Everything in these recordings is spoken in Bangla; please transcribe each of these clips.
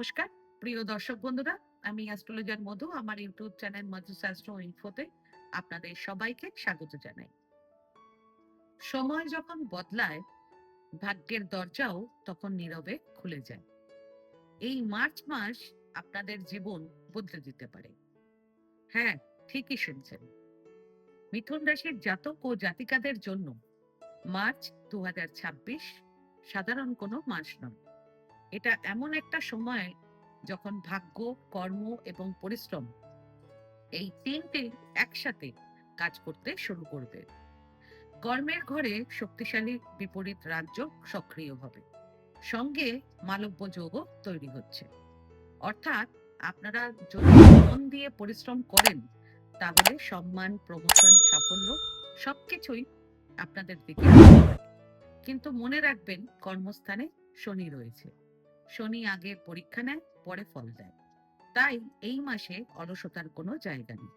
নমস্কার প্রিয় দর্শক বন্ধুরা, আমি অ্যাস্ট্রোলজার মধু। আমার ইউটিউব চ্যানেল মধুস অ্যাস্ট্রো ইনফোতে আপনাদের সবাইকে স্বাগত জানাই। সময় যখন বদলায়, ভাগ্যের দরজাও তখন নীরবে খুলে যায়। এই মার্চ মাস আপনাদের জীবন বদলে দিতে পারে। হ্যাঁ, ঠিকই শুনছেন। মিথুন রাশির জাতক ও জাতিকাদের জন্য মার্চ 2026 সাধারণ কোনো মাস নয়। এটা এমন একটা সময় যখন ভাগ্য, কর্ম এবং পরিশ্রম এই তিনটে একসাথে কাজ করতে শুরু করবে। কর্মের ঘরে শক্তিশালী বিপরীত রাজ্য সক্রিয় হবে, সঙ্গে মালব্য যোগও তৈরি হচ্ছে। অর্থাৎ আপনারা যদি মন দিয়ে পরিশ্রম করেন, তাহলে সম্মান, প্রমোশন, সাফল্য সবকিছুই আপনাদের দিকে আসতে পারে। কিন্তু মনে রাখবেন, কর্মস্থানে শনি রয়েছে। শনি আগে পরীক্ষা নেয়, পরে ফল দেয়। তাই এই মাসে অলসতার কোনো জায়গা নেই।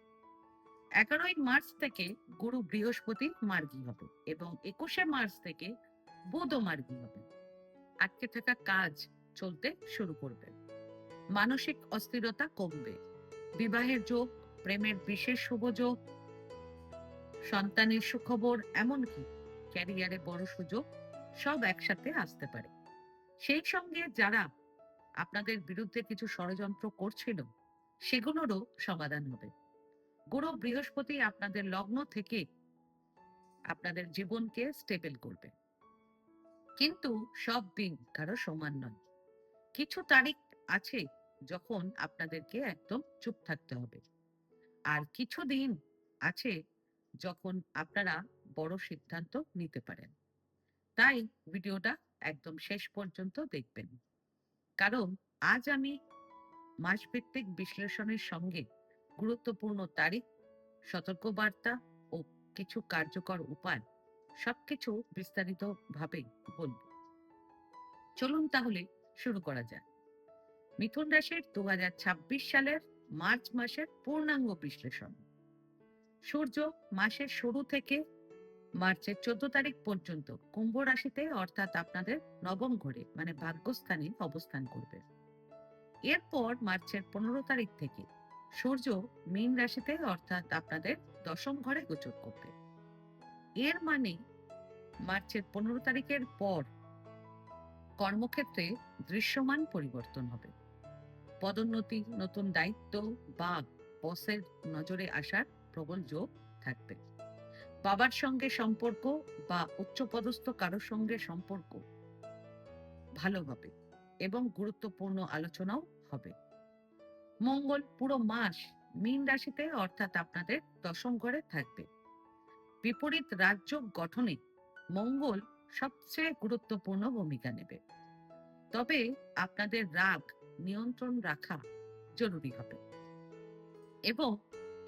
11ই মার্চ থেকে গুরু বৃহস্পতি মার্গী হবে এবং 21শে মার্চ থেকে বুধও মার্গী হবে। আটকে থাকা কাজ চলতে শুরু করবে। মানসিক অস্থিরতা কমবে। বিবাহের যোগ, প্রেমের বিশেষ শুভ যোগ, সন্তানের সুখবর, এমনকি ক্যারিয়ারে বড় সুযোগ সব একসাথে আসতে পারে। সেই সঙ্গে যারা আপনাদের বিরুদ্ধে কিছু ষড়যন্ত্র করছিল, সেগুলোরও সমাধান হবে। গুরু বৃহস্পতি আপনাদের লগ্ন থেকে আপনাদের জীবনকে স্টেবল করবে। কিন্তু সব দিন কারো সমান নয়। কিছু তারিখ আছে যখন আপনাদেরকে একদম চুপ থাকতে হবে, আর কিছু দিন আছে যখন আপনারা বড় সিদ্ধান্ত নিতে পারেন। তাই ভিডিওটা একদম শেষ পর্যন্ত দেখবেন, কারণ আজ আমি মাসভিত্তিক বিশ্লেষণের সঙ্গে গুরুত্বপূর্ণ তারিখ, সতর্কবার্তা ও কিছু কার্যকর উপায় সবকিছু বিস্তারিত ভাবে বলব। চলুন তাহলে শুরু করা যাক। মিথুন রাশির 2026 সালের মার্চ মাসের পূর্ণাঙ্গ বিশ্লেষণ। সূর্য মাসের শুরু থেকে মার্চের 14 তারিখ পর্যন্ত কুম্ভ রাশিতে, অর্থাৎ আপনাদের নবম ঘরে মানে ভাগ্যস্থানে অবস্থান করবে। এরপর মার্চের 15 তারিখ থেকে সূর্য মীন রাশিতে, অর্থাৎ আপনাদের দশম ঘরে গোচর করবে। এর মানে মার্চের 15 তারিখের পর কর্মক্ষেত্রে দৃশ্যমান পরিবর্তন হবে। পদোন্নতি, নতুন দায়িত্ব বা বসের নজরে আসার প্রবল যোগ থাকবে। বাবার সঙ্গে সম্পর্ক বা উচ্চপদস্থ কারোর সঙ্গে সম্পর্ক ভালো হবে এবং গুরুত্বপূর্ণ আলোচনাও হবে। মঙ্গল পুরো মাস মীন রাশিতে, অর্থাৎ আপনাদের দশম ঘরে থাকবে। বিপরীত রাজ্য গঠনে মঙ্গল সবচেয়ে গুরুত্বপূর্ণ ভূমিকা নেবে। তবে আপনাদের রাগ নিয়ন্ত্রণ রাখা জরুরি হবে এবং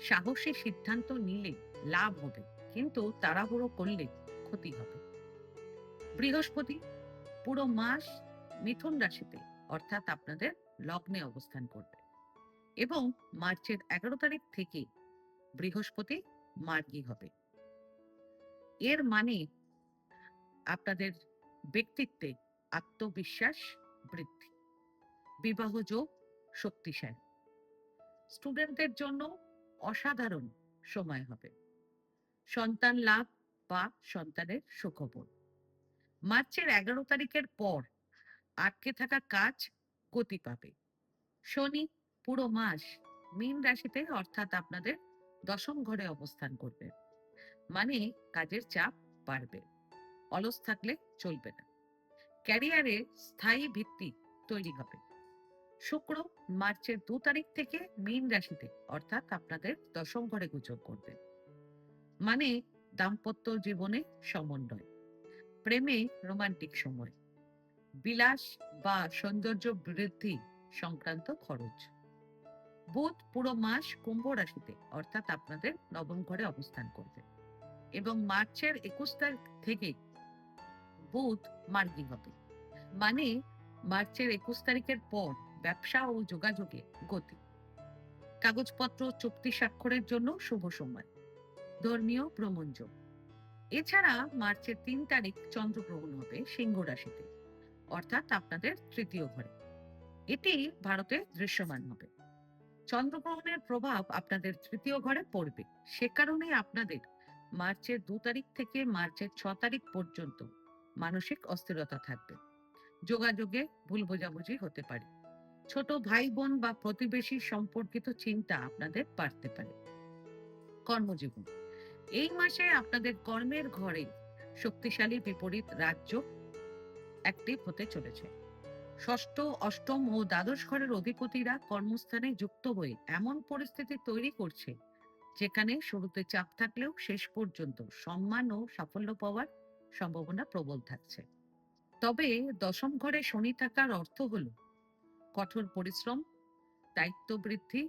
সাহসী সিদ্ধান্ত নিলে লাভ হবে, কিন্তু তাড়াহুড়ো করলে ক্ষতি হবে। বৃহস্পতি পুরো মাস মিথুন রাশিতে, অর্থাৎ আপনাদের লগ্নে অবস্থান করবে এবং মার্চের 11 তারিখ থেকে বৃহস্পতি মার্গী হবে। এর মানে আপনাদের ব্যক্তিত্বে আত্মবিশ্বাস বৃদ্ধি, বিবাহ যোগ শক্তিশালী। স্টুডেন্টদের জন্য অসাধারণ সময় হবে। সন্তান লাভ বা সন্তানের সুখবর। মার্চের 11 তারিখের পর আটকে থাকা কাজ গতি পাবে। শনি পুরো মাস মীন রাশিতে, অর্থাৎ আপনাদের দশম ঘরে অবস্থান করবে। মানে কাজের চাপ বাড়বে, অলস থাকলে চলবে না। ক্যারিয়ারে স্থায়ী ভিত্তি তৈরি হবে। শুক্র মার্চের 2 তারিখ থেকে মীন রাশিতে, অর্থাৎ আপনাদের দশম ঘরে গোচর করবে। মানে দাম্পত্য জীবনে সমন্বয়, প্রেমে রোমান্টিক সময়, বিলাস বা সৌন্দর্য বৃদ্ধি সংক্রান্ত খরচ। বুধ পুরো মাস কুম্ভ রাশিতে, অর্থাৎ আপনাদের নবম ঘরে অবস্থান করবে এবং মার্চের 21 তারিখ থেকে বুধ মার্গী হবে। মানে মার্চের 21 তারিখের পর ব্যবসা ও যোগাযোগে গতি। কাগজপত্র চুক্তি স্বাক্ষরের জন্য শুভ সময়। ধর্মীয় ভ্রমণ যোগ। এছাড়া মার্চের 3 তারিখ চন্দ্রগ্রহণ হবে সিংহ রাশিতে, অর্থাৎ আপনাদের তৃতীয় ঘরে। এটি ভারতে দৃশ্যমান হবে। চন্দ্রগ্রহণের প্রভাব আপনাদের তৃতীয় ঘরে পড়বে। সে কারণে আপনাদের মার্চের 2 তারিখ থেকে মার্চের 6 তারিখ পর্যন্ত মানসিক অস্থিরতা থাকবে। যোগাযোগে ভুল বোঝাবুঝি হতে পারে। ছোট ভাই বোন বা প্রতিবেশী সম্পর্কিত চিন্তা আপনাদের বাড়তে পারে। কর্মজীবন, এই মাসে আপনাদের কর্মের ঘরে শক্তিশালী বিপরীত রাজ্য অ্যাক্টিভ হতে চলেছে। ষষ্ঠ, অষ্টম ও দ্বাদশ ঘরের অধিপতিরা কর্মস্থানে যুক্ত হয়ে এমন পরিস্থিতি তৈরি করছে যেখানে শুরুতে চাপ থাকলেও শেষ পর্যন্ত সম্মান ও সাফল্য পাওয়ার সম্ভাবনা প্রবল থাকছে। তবে দশম ঘরে শনি থাকার অর্থ হলো কঠোর পরিশ্রম, দায়িত্ব বৃদ্ধি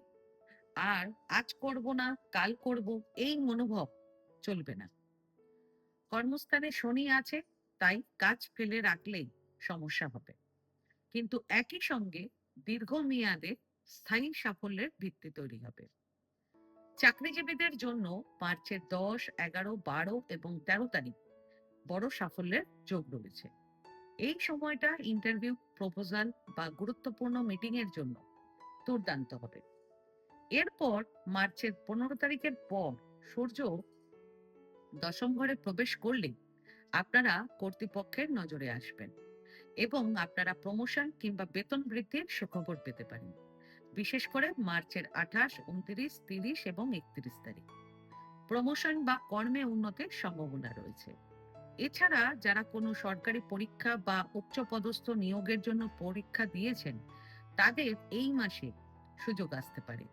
আর আজ করব না কাল করব এই মনোভাব চলবে না। কর্মস্থানে শনি আছে, তাই কাজ ফেলে রাখলেই সমস্যা হবে, কিন্তু একই সঙ্গে দীর্ঘমেয়াদে স্থায়ী সাফল্যের ভিত্তি তৈরি হবে। চাকরিজীবীদের জন্য মার্চের 10, 11, 12 এবং 13 তারিখ বড় সাফল্যের যোগ রয়েছে। এই সময়টা ইন্টারভিউ, প্রপোজাল বা গুরুত্বপূর্ণ মিটিং এর জন্য দুর্দান্ত হবে। এরপর মার্চের 15 তারিখের পর সূর্য দশম ঘরে প্রবেশ করলে আপনারা কর্তৃপক্ষের নজরে আসবেন এবং আপনারা প্রমোশন কিংবা বেতন বৃদ্ধির সুখবর পেতে পারেন। বিশেষ করে মার্চের 28, 29, 30 এবং 31 তারিখ প্রমোশন বা কর্মে উন্নতির সম্ভাবনা রয়েছে। এছাড়া যারা কোনো সরকারি পরীক্ষা বা উচ্চপদস্থ নিয়োগের জন্য পরীক্ষা দিয়েছেন, তাদের এই মাসে সুযোগ আসতে পারে।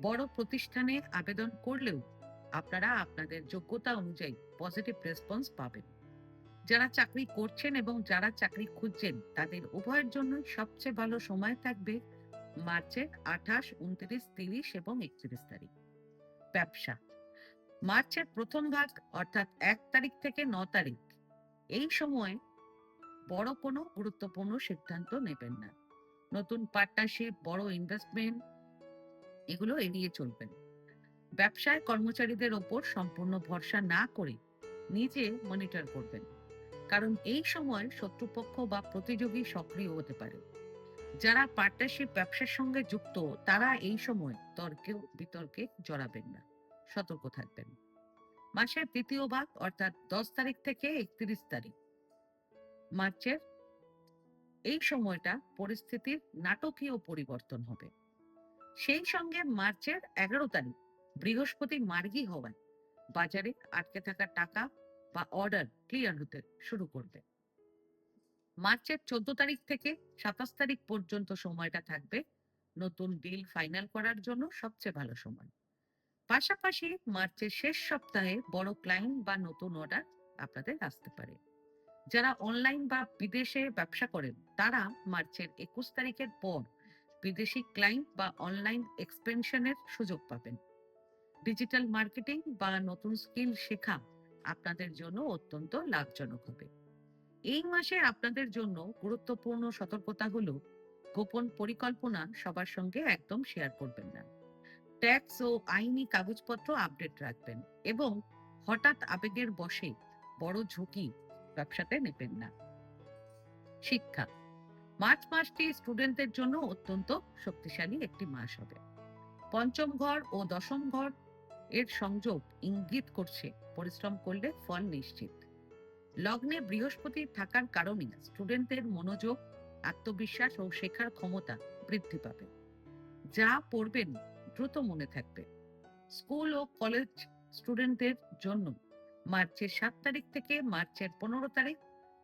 বড় প্রতিষ্ঠানে আবেদন করলেও আপনারা আপনাদের যোগ্যতা অনুযায়ী পজিটিভ রেসপন্স পাবেন। যারা চাকরি করছেন এবং যারা চাকরি খুঁজছেন, তাদের উভয়ের জন্য সবচেয়ে ভালো সময় থাকবে মার্চের 28, 29, 30 এবং 31 তারিখ। ব্যবসা, মার্চের প্রথম ভাগ অর্থাৎ 1 তারিখ থেকে 9 তারিখ, এই সময় বড় কোনো গুরুত্বপূর্ণ সিদ্ধান্ত নেবেন না। নতুন পার্টনারশিপ, বড় ইনভেস্টমেন্ট এগুলো এড়িয়ে চলবেন। ব্যবসায় কর্মচারীদের ওপর সম্পূর্ণ ভরসা না করে নিজে মনিটর করবেন, কারণ এই সময় শত্রুপক্ষ বা প্রতিযোগী সক্রিয় হতে পারে। যারা পার্টনারশিপ ব্যবসার সঙ্গে যুক্ত, তারা এই সময় তর্কে বিতর্কে জড়াবেন না, সতর্ক থাকবেন। মাসের দ্বিতীয় ভাগ অর্থাৎ 10 তারিখ থেকে 31 তারিখ মার্চের, এই সময়টা পরিস্থিতির নাটকীয় পরিবর্তন হবে। সেই সঙ্গে মার্চের 11 তারিখ বৃহস্পতি মার্গী হওয়ায় বাজারে আটকে থাকা টাকা বা অর্ডার ক্লিয়ার হতে শুরু করবে। মার্চের 14 তারিখ থেকে 27 তারিখ পর্যন্ত সময়টা থাকবে নতুন ডিল ফাইনাল করার জন্য সবচেয়ে ভালো সময়। পাশাপাশি মার্চের শেষ সপ্তাহে বড় ক্লায়েন্ট বা নতুন অর্ডার আপনাদের আসতে পারে। যারা অনলাইন বা বিদেশে ব্যবসা করেন, তারা মার্চের 21 তারিখের পর বিদেশি ক্লায়েন্ট বা অনলাইন এক্সপেনশনের সুযোগ পাবেন। ডিজিটাল মার্কেটিং বা নতুন স্কিল শেখা আপনাদের জন্য অত্যন্ত লাভজনক হবে। এই মাসে আপনাদের জন্য গুরুত্বপূর্ণ সতর্কতা হলো গোপন পরিকল্পনা সবার সঙ্গে একদম শেয়ার করবেন না। ট্যাক্স ও আইনি কাগজপত্র আপডেট রাখবেন এবং হঠাৎ আবেগের বশে বড় ঝুঁকি ব্যবসাতে নেবেন না। শিক্ষা, মার্চ মাসটি স্টুডেন্টদের জন্য অত্যন্ত শক্তিশালী একটি মাস হবে। পঞ্চম ঘর ও দশম ঘর এর সংযোগ ইঙ্গিত করছে পরিশ্রম করলে ফল নিশ্চিত। লগ্নে বৃহস্পতি থাকার কারণে স্টুডেন্টদের মনোযোগ, আত্মবিশ্বাস ও শেখার ক্ষমতা বৃদ্ধি পাবে। যা পড়বেন দ্রুত মনে থাকবে। স্কুল ও কলেজ স্টুডেন্টদের জন্য মার্চের 7 তারিখ থেকে মার্চের 15 তারিখ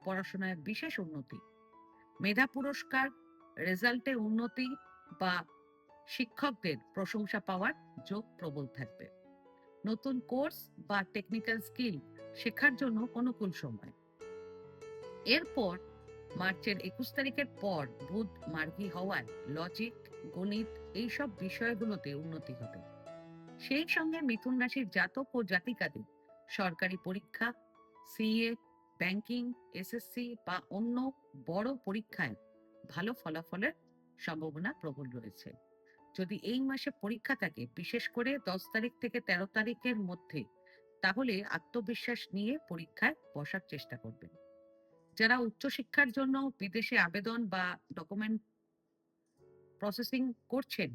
পড়াশোনায় বিশেষ উন্নতি, মেধা পুরস্কার, রেজাল্টে উন্নতি বা শিক্ষকদের প্রশংসা পাওয়ার যোগ প্রবল থাকবে। নতুন কোর্স বা টেকনিক্যাল স্কিল শেখার জন্য অনুকূল সময়। এরপর মার্চের 21 তারিখের পর বুধ মার্গী হওয়ায় লজিক, গণিত এইসব বিষয়গুলোতে উন্নতি হবে। সেই সঙ্গে মিথুন রাশির জাতক ও জাতিকাদের সরকারি পরীক্ষা, সিএ, ব্যাংকিং, এসএসসি বা অন্য বড় পরীক্ষায় ভালো ফলাফলের সম্ভাবনা প্রবল রয়েছে। যদি এই মাসে পরীক্ষা থাকে, বিশেষ করে 10 তারিখ থেকে 13 তারিখের মধ্যে, তাহলে আত্মবিশ্বাস নিয়ে পরীক্ষায় বসার চেষ্টা করবেন। যারা উচ্চশিক্ষার জন্য বিদেশে আবেদন বা ডকুমেন্ট প্রসেসিং করছেন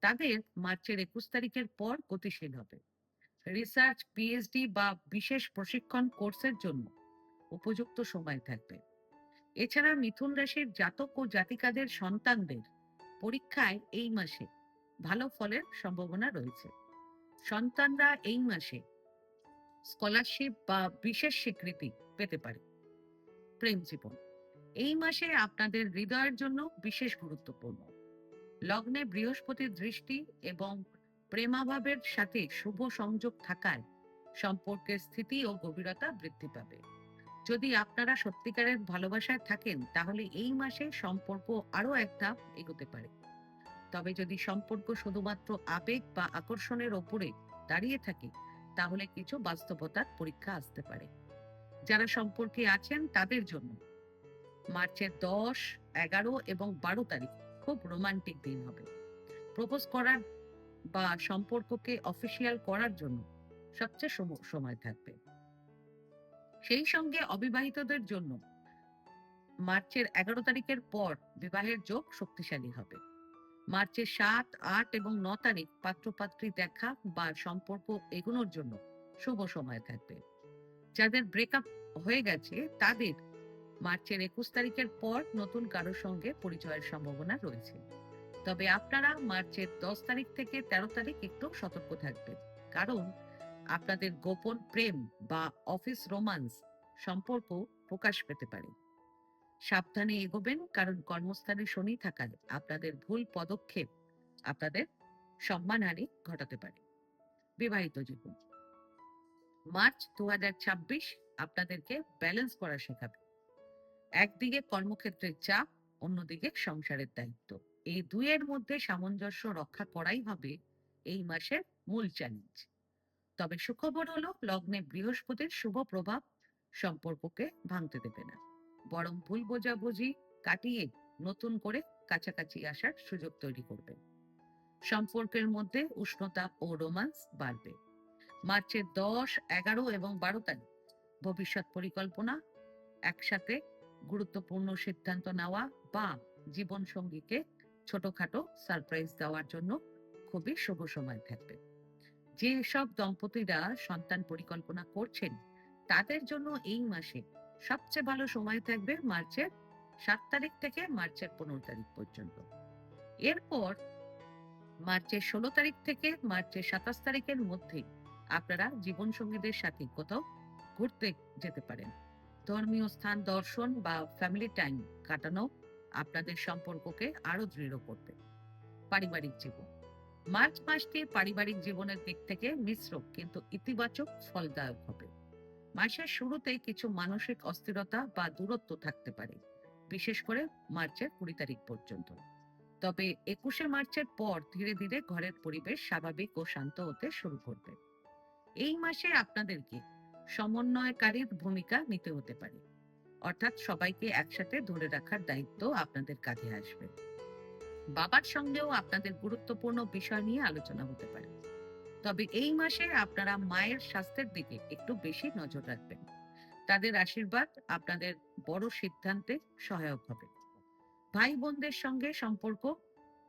তাদের মার্চের 21 তারিখের পর গতিশীল হবে। রিসার্চ, পিএইচডি বা বিশেষ প্রশিক্ষণ কোর্সের জন্য উপযুক্ত সময় থাকবে। এছাড়া মিথুন রাশির জাতক ও জাতিকাদের সন্তানদের পরীক্ষায় এই মাসে ভালো ফলের সম্ভাবনা রয়েছে। সন্তানরা এই মাসে স্কলারশিপ বা বিশেষ স্বীকৃতি পেতে পারে। প্রেম জীবন এই মাসে আপনাদের হৃদয়ের জন্য বিশেষ গুরুত্বপূর্ণ। লগ্নে বৃহস্পতির দৃষ্টি এবং প্রেমাভাবের সাথে শুভ সংযোগ থাকায় সম্পর্কের স্থিতি ও গভীরতা বৃদ্ধি পাবে। যদি আপনারা সত্যিকারের ভালোবাসায় থাকেন তাহলে এই মাসে সম্পর্ক আরো এক ধাপ এগোতে পারে। তবে যদি সম্পর্ক শুধুমাত্র আবেগ বা আকর্ষণের ওপরে দাঁড়িয়ে থাকে তাহলে কিছু বাস্তবতার পরীক্ষা আসতে পারে। যারা সম্পর্কে আছেন তাদের জন্য মার্চের 10, 11 এবং 12 তারিখ খুব রোমান্টিক দিন হবে। প্রপোজ করার বা সম্পর্ককে অফিসিয়াল করার জন্য সবচেয়ে সময় থাকবে। সেই সঙ্গে অবিবাহিতদের জন্য মার্চের 11 তারিখের পর বিবাহের যোগ শক্তিশালী হবে। মার্চের 7, 8 এবং 9 তারিখ পাত্রপাত্রী দেখা বা সম্পর্ক এগোনোর জন্য শুভ সময় থাকবে। যাদের ব্রেকআপ হয়ে গেছে তাদের মার্চের 21 তারিখের পর নতুন কারোর সঙ্গে পরিচয়ের সম্ভাবনা রয়েছে। তবে আপনারা মার্চের 10 তারিখ থেকে 13 তারিখ একটু সতর্ক থাকবেন, কারণ আপনাদের গোপন প্রেম বা অফিস রোমান্স সম্পর্ক প্রকাশ পেতে পারে। সাবধানে এগোবেন, কারণ কর্মস্থানে শনি থাকায় আপনাদের ভুল পদক্ষেপ আপনাদের সম্মানহানি ঘটাতে পারে। বিবাহিত জীবন মার্চ 2026 আপনাদেরকে ব্যালেন্স করা শেখাবে। একদিকে কর্মক্ষেত্রের চাপ, অন্যদিকে সংসারের দায়িত্ব। এই দুইয়ের মধ্যে সামঞ্জস্য রক্ষা করাই হবে এই মাসের মূল চ্যালেঞ্জ। তবে সুখবর হলো লগ্নে বৃহস্পতির শুভ প্রভাব সম্পর্ককে ভাঙতে দেবে না, বরং ভুল বোঝাবুঝি কাটিয়ে নতুন করে কাছাকাছি আসার সুযোগ তৈরি করবে। সম্পর্কের মধ্যে উষ্ণতা ও রোমান্স বাড়বে। মার্চের 10, 11 এবং 12 তারিখ ভবিষ্যৎ পরিকল্পনা, একসাথে গুরুত্বপূর্ণ সিদ্ধান্ত নেওয়া বা জীবন সঙ্গীকে ছোটখাটো সারপ্রাইজ দেওয়ার জন্য খুবই শুভ সময় থাকবে। যে সব দম্পতিরা সন্তান পরিকল্পনা করছেন তাদের জন্য এই মাসে সবচেয়ে ভালো সময় থাকবে মার্চের 7 তারিখ থেকে মার্চের 15 তারিখ পর্যন্ত। এরপর মার্চের 16 তারিখ থেকে মার্চের 27 তারিখের মধ্যে আপনারা জীবন সঙ্গীদের সাথে কোথাও ঘুরতে যেতে পারেন। ধর্মীয় স্থান দর্শন বা ফ্যামিলি টাইম কাটানো আপনাদের সম্পর্ককে আরো দৃঢ় করবে। পারিবারিক জীবন মার্চ মাসটি পারিবারিক জীবনের দিক থেকে মিশ্র কিন্তু ইতিবাচক ফলদায়ক হবে। মাসের শুরুতে কিছু মানসিক অস্থিরতা বা দূরত্ব থাকতে পারে, বিশেষ করে মার্চের 20 তারিখ পর্যন্ত। তবে 21 মার্চের পর ধীরে ধীরে ঘরের পরিবেশ স্বাভাবিক ও শান্ত হতে শুরু করবে। এই মাসে আপনাদেরকে সমন্বয়কারীর ভূমিকা নিতে হতে পারে, অর্থাৎ সবাইকে একসাথে ধরে রাখার দায়িত্ব আপনাদের কাঁধে আসবে। বাবার সঙ্গেও আপনাদের গুরুত্বপূর্ণ বিষয় নিয়ে আলোচনা হতে পারে। তবে এই মাসে আপনারা মায়ের স্বাস্থ্যের দিকে একটু বেশি নজর রাখবেন। তাদের আশীর্বাদ আপনাদের বড় সিদ্ধান্তে সহায়ক হবে। ভাই বোনদের সঙ্গে সম্পর্ক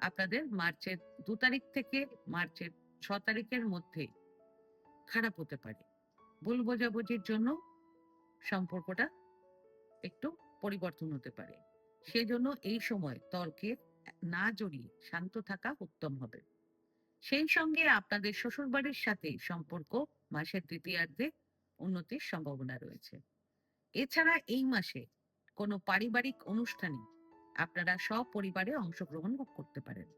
আপনাদের মার্চের 2 তারিখ থেকে মার্চের 6 তারিখের মধ্যে খারাপ হতে পারে। ভুল বোঝাবুঝির জন্য সম্পর্কটা একটু পরিবর্তন হতে পারে। সেজন্য এই সময় তর্কে না জড়িয়ে শান্ত থাকা উত্তম হবে। সেই সঙ্গে আপনাদের শ্বশুরবাড়ির সাথে সম্পর্ক মাসের দ্বিতীয়ার্ধে উন্নতির সম্ভাবনা রয়েছে। এছাড়া এই মাসে কোনো পারিবারিক অনুষ্ঠানে আপনারা সপরিবারে অংশগ্রহণ করতে পারেন।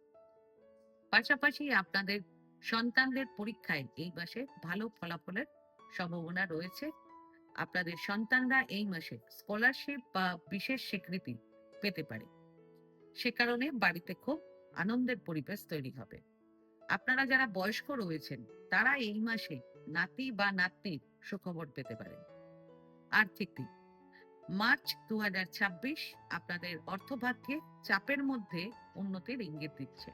পাশাপাশি আপনাদের সন্তানদের পরীক্ষায় এই মাসে ভালো ফলাফলের সম্ভাবনা রয়েছে। আপনাদের সন্তানরা এই মাসে স্কলারশিপ বা বিশেষ স্বীকৃতি পেতে পারে। সে কারণে বাড়িতে খুব আনন্দের পরিবেশ তৈরি হবে। আপনারা যারা বয়স্ক রয়েছেন তারা এই মাসে নাতি বা নাতনির সুখবর পেতে পারেন। আর্থিক দিক মার্চ 2026 আপনাদের অর্থভাগ্যে চাপের মধ্যে উন্নতির ইঙ্গিত দিচ্ছে।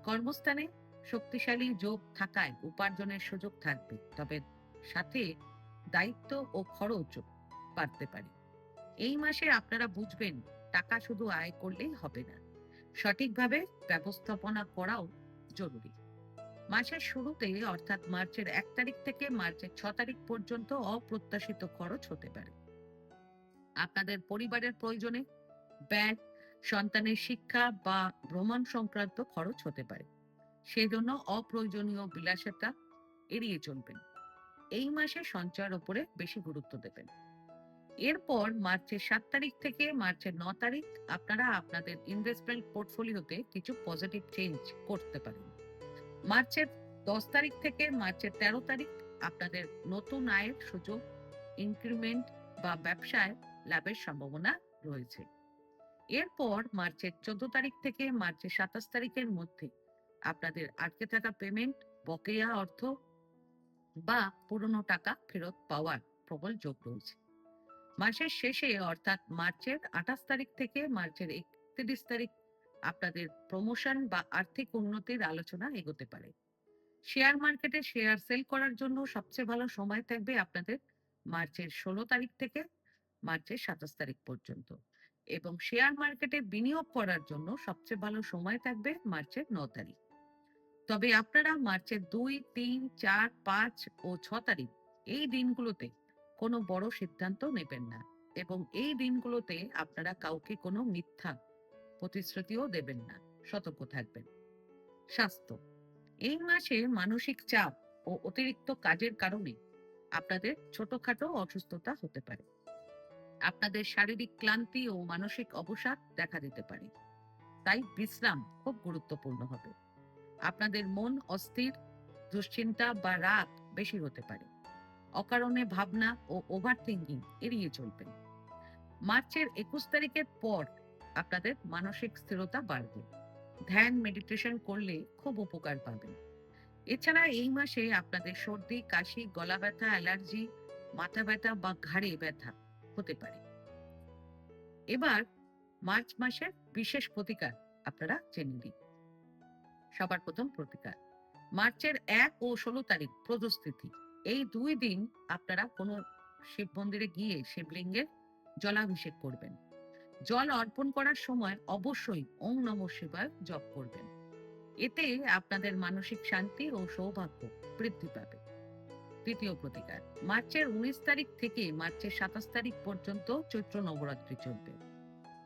কর্মস্থানে শক্তিশালী যোগ থাকায় উপার্জনের সুযোগ থাকবে, তবে সাথে দায়িত্ব ও খরচ বাড়তে পারে। এই মাসে আপনারা বুঝবেন টাকা শুধু আয় করলেই হবে না, সঠিকভাবে ব্যবস্থাপনা করাও জরুরি। মাসের শুরুতে অর্থাৎ মার্চের 1 তারিখ থেকে মার্চের 6 তারিখ পর্যন্ত অপ্রত্যাশিত খরচ হতে পারে। আপনাদের পরিবারের প্রয়োজনে, ব্যাংক, সন্তানের শিক্ষা বা ভ্রমণ সংক্রান্ত খরচ হতে পারে। সেজন্য অপ্রয়োজনীয় বিলাসিতা এড়িয়ে চলবেন। এই মাসে সঞ্চয়ের উপরে বেশি গুরুত্ব দেবেন। এরপর মার্চের 7 তারিখ থেকে মার্চের 9 তারিখ আপনারা আপনাদের ইনভেস্টমেন্ট পোর্টফোলিওতে কিছু পজিটিভ চেঞ্জ করতে পারেন। মার্চের 10 তারিখ থেকে মার্চের 13 তারিখ আপনাদের নতুন আয়ের সুযোগ, ইনক্রিমেন্ট বা ব্যবসায় লাভের সম্ভাবনা রয়েছে। এরপর মার্চের 14 তারিখ থেকে মার্চের 27 তারিখের মধ্যে আপনাদের আটকে থাকা পেমেন্ট, বকেয়া অর্থ বা পুরনো টাকা ফেরত পাওয়ার প্রবল যোগ রয়েছে। মাসের শেষে অর্থাৎ মার্চের 28 তারিখ থেকে মার্চের 31 তারিখ আপনাদের প্রমোশন বা আর্থিক উন্নতির আলোচনা এগোতে পারে। শেয়ার মার্কেটে শেয়ার সেল করার জন্য সবচেয়ে ভালো সময় থাকবে আপনাদের মার্চের 16 তারিখ থেকে মার্চের 27 তারিখ পর্যন্ত, এবং শেয়ার মার্কেটে বিনিয়োগ করার জন্য সবচেয়ে ভালো সময় থাকবে মার্চের 9 তারিখ। তবে আপনারা মার্চের 2, 3, 4, 5 ও 6 তারিখ এই দিনগুলোতে কোনো বড় সিদ্ধান্ত নেবেন না, এবং এই দিনগুলোতে আপনারা কাউকে কোনো মিথ্যা প্রতিশ্রুতিও দেবেন না। সতর্ক থাকবেন। স্বাস্থ্য, এই মাসে মানসিক চাপ ও অতিরিক্ত কাজের কারণে আপনাদের ছোটখাটো অসুস্থতা হতে পারে। আপনাদের শারীরিক ক্লান্তি ও মানসিক অবসাদ দেখা দিতে পারে। তাই বিশ্রাম খুব গুরুত্বপূর্ণ হবে। আপনাদের মন অস্থির, দুশ্চিন্তা বা রাগ বেশি হতে পারে। অকারণে ভাবনা ও ওভার থিঙ্কিং এড়িয়ে চলবেন। মার্চের 21 তারিখের পর আপনাদের মানসিক স্থিরতা বাড়বে। ধ্যান, মেডিটেশন করলে খুব উপকার পাবেন। এছাড়া এই মাসে আপনাদের সর্দি, কাশি, গলা ব্যথা, অ্যালার্জি, মাথা ব্যথা বা ঘাড়ে ব্যথা হতে পারে। এবার মার্চ মাসের বিশেষ প্রতিকার আপনারা জেনে নিন। সবার প্রথম প্রতিকার, মার্চের 1 ও 16 তারিখ প্রদোষ তিথি। এই 2 দিন আপনারা কোনো শিব মন্দিরে গিয়ে শিবলিঙ্গের জলাভিষেক করবেন। জল অর্পণ করার সময় অবশ্যই ওম নমঃ শিবায় জপ করবেন। এতে আপনাদের মানসিক শান্তি ও সৌভাগ্য বৃদ্ধি পাবে। দ্বিতীয় প্রতিকার, মার্চের 19 তারিখ থেকে মার্চের 27 তারিখ পর্যন্ত চৈত্র নবরাত্রি চলবে।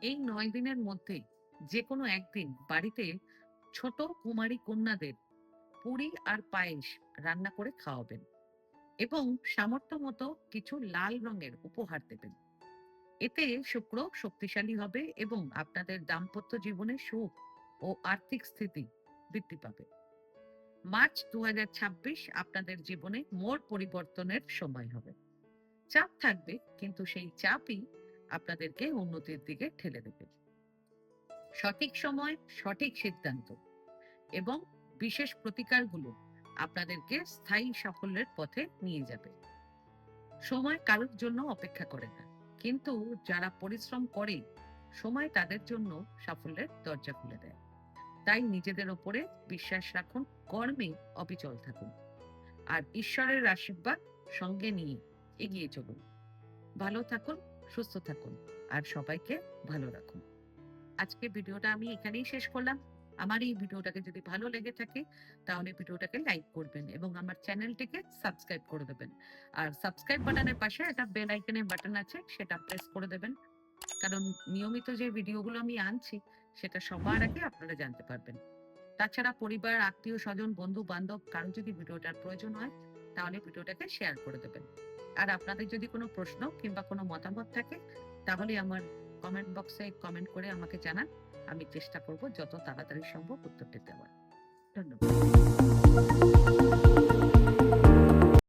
এই 9 দিনের মধ্যে যে কোনো একদিন বাড়িতে ছোট কুমারী কন্যাদের পুরি আর পায়েস রান্না করে খাওয়াবেন এবং সামর্থ্য মতো কিছু লাল রঙের উপহার দেবেন। এতে শুক্র শক্তিশালী হবে এবং আপনাদের দাম্পত্য জীবনে সুখ ও আর্থিক স্থিতি বৃদ্ধি পাবে। মার্চ 2026 আপনাদের জীবনে মোড় পরিবর্তনের সময় হবে। চাপ থাকবে, কিন্তু সেই চাপই আপনাদেরকে উন্নতির দিকে ঠেলে দেবে। সঠিক সময়, সঠিক সিদ্ধান্ত এবং বিশেষ প্রতিকারগুলো আপনাদেরকে স্থায়ী সাফল্যের পথে নিয়ে যাবে। সময় কারোর জন্য অপেক্ষা করে না, কিন্তু যারা পরিশ্রম করে সময় তাদের জন্য সাফল্যের দরজা খুলে দেয়। তাই নিজেদের ওপরে বিশ্বাস রাখুন, কর্মে অবিচল থাকুন আর ঈশ্বরের আশীর্বাদ সঙ্গে নিয়ে এগিয়ে চলুন। ভালো থাকুন, সুস্থ থাকুন আর সবাইকে ভালো রাখুন। আজকে ভিডিওটা আমি এখানেই শেষ করলাম। আমার এই ভিডিওটাকে যদি ভালো লেগে থাকে তাহলে ভিডিওটাকে লাইক করবেন এবং আমার চ্যানেলটিকে সাবস্ক্রাইব করে দেবেন। আর সাবস্ক্রাইব বাটনের পাশে একটা বেল আইকনের বাটন আছে, সেটা প্রেস করে দেবেন, কারণ নিয়মিত যে ভিডিওগুলো আমি আনছি সেটা সবার আগে আপনারা জানতে পারবেন। তাছাড়া পরিবার, আত্মীয় স্বজন, বন্ধু বান্ধব কারো যদি ভিডিওটার প্রয়োজন হয় তাহলে ভিডিওটাকে শেয়ার করে দেবেন। আর আপনাদের যদি কোনো প্রশ্ন কিংবা কোনো মতামত থাকে তাহলে আমার কমেন্ট বক্সে কমেন্ট করে আমাকে জানান। আমি চেষ্টা করব যত তাড়াতাড়ি সম্ভব উত্তরটি দেওয়ার। ধন্যবাদ।